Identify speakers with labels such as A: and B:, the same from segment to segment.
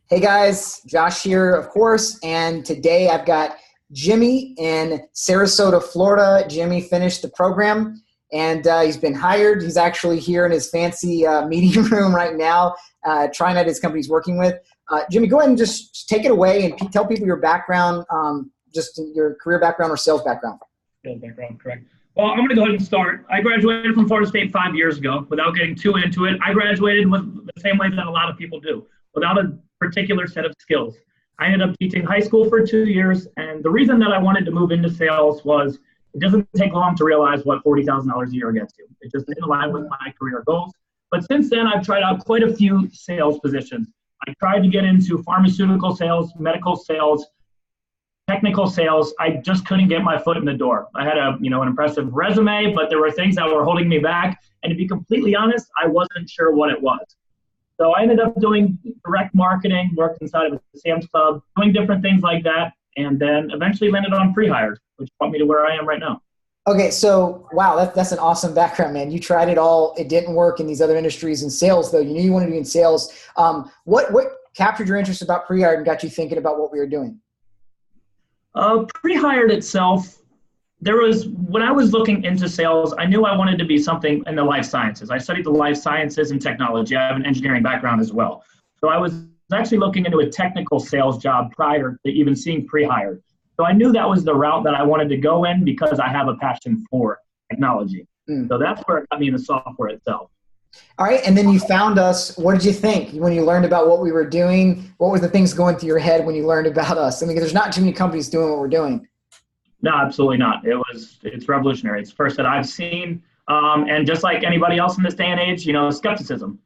A: Hey guys, Josh here, of course, and today I've got Jimmy in Sarasota, Florida. Jimmy finished the program, and he's been hired. He's actually here in his fancy meeting room right now. TriNet, his company's working with. Jimmy, go ahead and just take it away and tell people your background, just your career background or sales background.
B: Sales background, correct. Well, I'm going to go ahead and start. I graduated from Florida State 5 years ago. Without getting too into it, I graduated with the same way that a lot of people do, without a particular set of skills. I ended up teaching high school for 2 years, and the reason that I wanted to move into sales was it doesn't take long to realize what $40,000 a year gets you. It just didn't align with my career goals. But since then, I've tried out quite a few sales positions. I tried to get into pharmaceutical sales, medical sales, technical sales. I just couldn't get my foot in the door. I had an impressive resume, but there were things that were holding me back. And to be completely honest, I wasn't sure what it was. So I ended up doing direct marketing, worked inside of a Sam's Club, doing different things like that, and then eventually landed on Prehired, which brought me to where I am right now.
A: Okay, so wow, that's an awesome background, man. You tried it all. It didn't work in these other industries. In sales, though, you knew you wanted to be in sales. What captured your interest about Prehired and got you thinking about what we were doing?
B: Prehired itself, when I was looking into sales, I knew I wanted to be something in the life sciences. I studied the life sciences and technology. I have an engineering background as well. So I was actually looking into a technical sales job prior to even seeing Prehired. So I knew that was the route that I wanted to go in because I have a passion for technology. So that's where it got me in the software itself.
A: All right, and then you found us. What did you think when you learned about what we were doing? What were the things going through your head when you learned about us? I mean, there's not too many companies doing what we're doing.
B: No, absolutely not. It's revolutionary. It's the first that I've seen. And just like anybody else in this day and age, skepticism.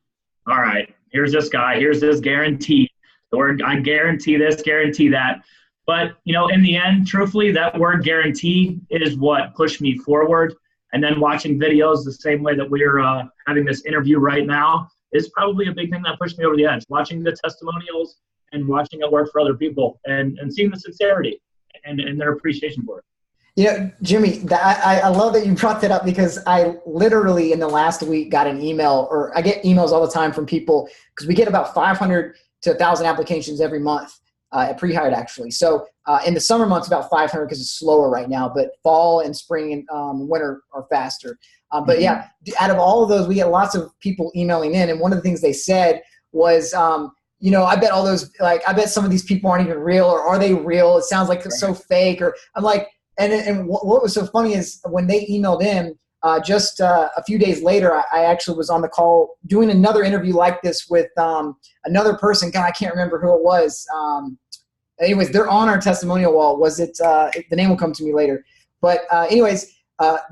B: All right, here's this guy. Here's this guarantee. The word I guarantee this, guarantee that. But, in the end, truthfully, that word guarantee is what pushed me forward. And then watching videos the same way that we're having this interview right now is probably a big thing that pushed me over the edge. Watching the testimonials and watching it work for other people and seeing the sincerity and their appreciation for it.
A: Jimmy, I love that you brought that up because I literally in the last week got an email, or I get emails all the time from people because we get about 500 to 1,000 applications every month at Prehired actually. So in the summer months, about 500 because it's slower right now, but fall and spring and winter are faster. But yeah, out of all of those, we get lots of people emailing in. And one of the things they said was, I bet all those, I bet some of these people aren't even real, or are they real? It sounds like it's so fake. Or I'm like, and what was so funny is when they emailed in, just a few days later, I actually was on the call doing another interview like this with another person. God, I can't remember who it was. Anyways, they're on our testimonial wall. Was it the name will come to me later. But anyways,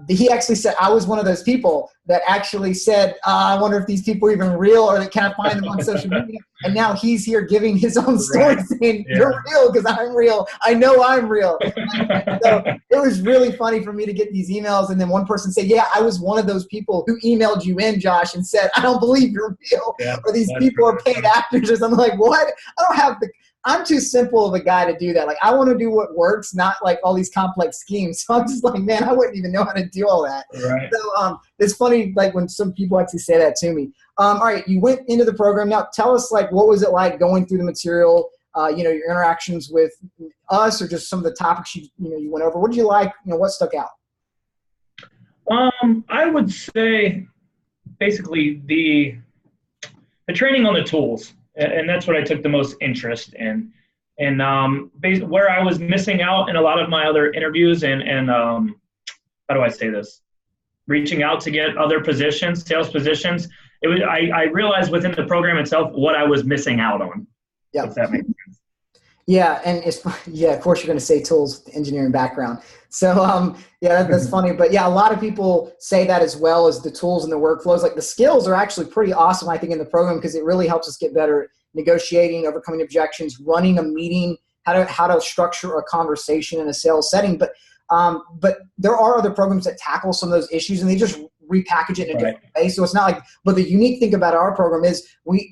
A: he actually said, I was one of those people that actually said, I wonder if these people are even real, or can I find them on social media? And now he's here giving his own story saying, you're real because I'm real. I know I'm real. So it was really funny for me to get these emails. And then one person said, yeah, I was one of those people who emailed you in, Josh, and said, I don't believe you're real. Yeah, or these people are paid actors or something. Like, what? I'm too simple of a guy to do that. Like, I want to do what works, not like all these complex schemes. So I'm just like, man, I wouldn't even know how to do all that.
B: Right.
A: So it's funny, like when some people actually say that to me. All right, you went into the program. Now tell us, what was it like going through the material? Your interactions with us, or just some of the topics you went over. What did you like? What stuck out?
B: I would say basically the training on the tools. And that's what I took the most interest in. And where I was missing out in a lot of my other interviews and how do I say this? Reaching out to get other positions, sales positions. I realized within the program itself what I was missing out on.
A: Yeah.
B: If that makes sense.
A: Yeah, and of course you're going to say tools, engineering background. So that's funny. But yeah, a lot of people say that as well as the tools and the workflows. Like the skills are actually pretty awesome, I think, in the program because it really helps us get better at negotiating, overcoming objections, running a meeting, how to structure a conversation in a sales setting. But there are other programs that tackle some of those issues and they just repackage it in a different way. So it's not like, but the unique thing about our program is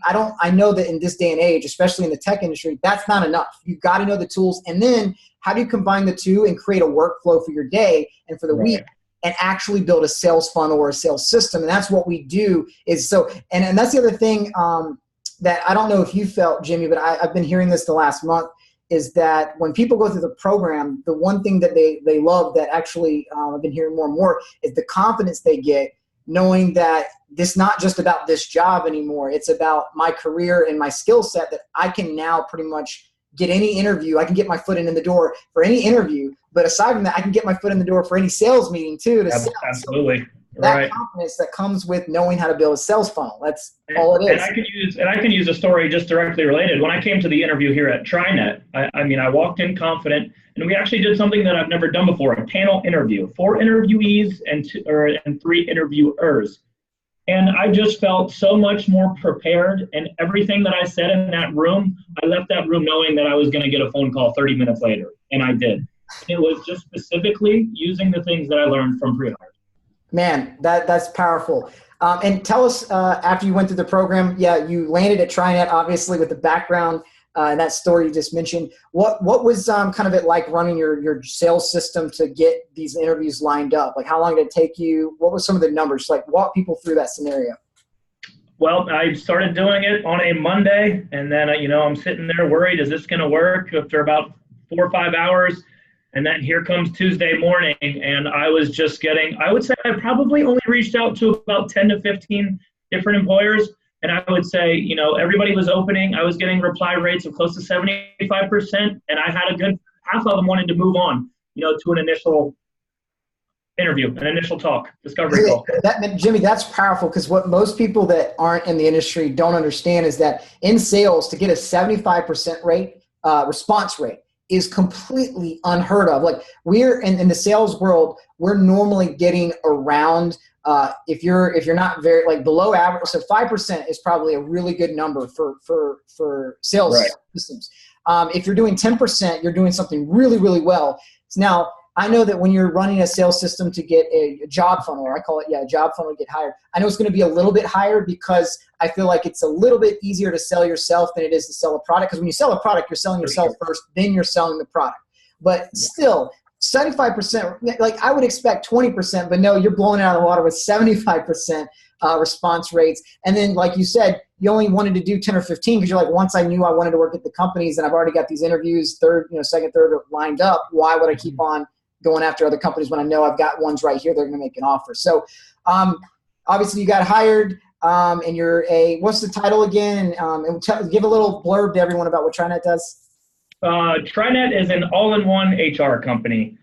A: I know that in this day and age, especially in the tech industry, that's not enough. You've got to know the tools. And then how do you combine the two and create a workflow for your day and for the week and actually build a sales funnel or a sales system? And that's what we do is so, and that's the other thing that I don't know if you felt, Jimmy, but I've been hearing this the last month, is that when people go through the program, the one thing that they love that actually I've been hearing more and more is the confidence they get knowing that this not just about this job anymore. It's about my career and my skill set, that I can now pretty much get any interview. I can get my foot in the door for any interview. But aside from that, I can get my foot in the door for any sales meeting too.
B: Absolutely.
A: So that
B: right.
A: confidence that comes with knowing how to build a sales funnel. That's all it is.
B: And I can use a story just directly related. When I came to the interview here at TriNet, I walked in confident, and we actually did something that I've never done before, a panel interview, 4 interviewees and 3 interviewers. And I just felt so much more prepared, and everything that I said in that room, I left that room knowing that I was going to get a phone call 30 minutes later, and I did. It was just specifically using the things that I learned from Prehired.
A: Man, that's powerful. And tell us, after you went through the program, you landed at TriNet, obviously, with the background and that story you just mentioned. What was kind of it like running your sales system to get these interviews lined up? Like, how long did it take you? What were some of the numbers? Like, walk people through that scenario.
B: Well, I started doing it on a Monday, and then, I'm sitting there worried, is this going to work? After about 4 or 5 hours, and then here comes Tuesday morning, and I was just I would say I probably only reached out to about 10 to 15 different employers. And I would say, everybody was opening. I was getting reply rates of close to 75%. And I had a good half of them wanted to move on, to an initial interview, an initial talk, discovery call.
A: Jimmy, that's powerful, because what most people that aren't in the industry don't understand is that in sales, to get a 75% rate, response rate, is completely unheard of. Like, we're in the sales world, we're normally getting around if you're not very, like, below average. So 5% is probably a really good number for sales systems. If you're doing 10%, you're doing something really, really well. Now, I know that when you're running a sales system to get a job funnel, or I call it, a job funnel to get hired, I know it's going to be a little bit higher, because I feel like it's a little bit easier to sell yourself than it is to sell a product. Because when you sell a product, you're selling yourself first, then you're selling the product. But still, 75%, like, I would expect 20%, but no, you're blowing it out of the water with 75% response rates. And then, like you said, you only wanted to do 10 or 15 because you're like, once I knew I wanted to work at the companies and I've already got these interviews, second, third lined up, why would I keep on going after other companies when I know I've got ones right here that are going to make an offer? So obviously you got hired, and you're what's the title again? And give a little blurb to everyone about what TriNet does.
B: TriNet is an all-in-one HR company.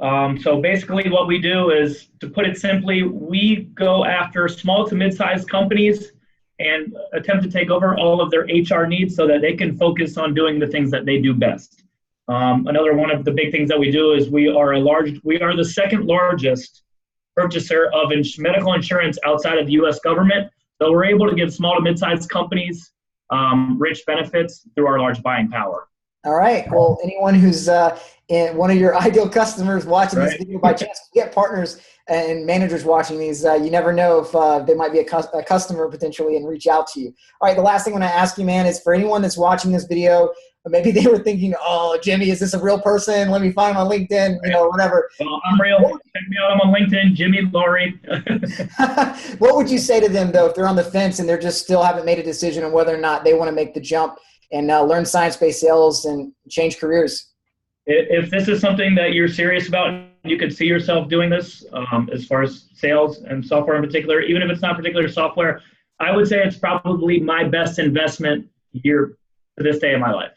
B: So basically what we do is, to put it simply, we go after small to mid-sized companies and attempt to take over all of their HR needs so that they can focus on doing the things that they do best. Another one of the big things that we do is we are the second largest purchaser of medical insurance outside of the U.S. government. So we're able to give small to mid-sized companies rich benefits through our large buying power.
A: All right. Well, anyone who's one of your ideal customers watching this video by chance, get partners and managers watching these. You never know if they might be a customer potentially and reach out to you. All right. The last thing I want to ask you, man, is for anyone that's watching this video, maybe they were thinking, oh, Jimmy, is this a real person? Let me find him on LinkedIn, whatever.
B: Well, I'm real. Check me out. I'm on LinkedIn, Jimmy Laurie.
A: What would you say to them, though, if they're on the fence and they're just still haven't made a decision on whether or not they want to make the jump and learn science-based sales and change careers?
B: If this is something that you're serious about, you could see yourself doing this as far as sales and software in particular, even if it's not particular software, I would say it's probably my best investment year to this day of my life.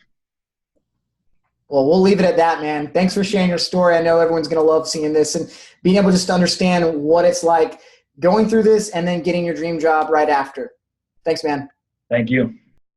A: Well, we'll leave it at that, man. Thanks for sharing your story. I know everyone's going to love seeing this and being able just to understand what it's like going through this and then getting your dream job right after. Thanks, man.
B: Thank you.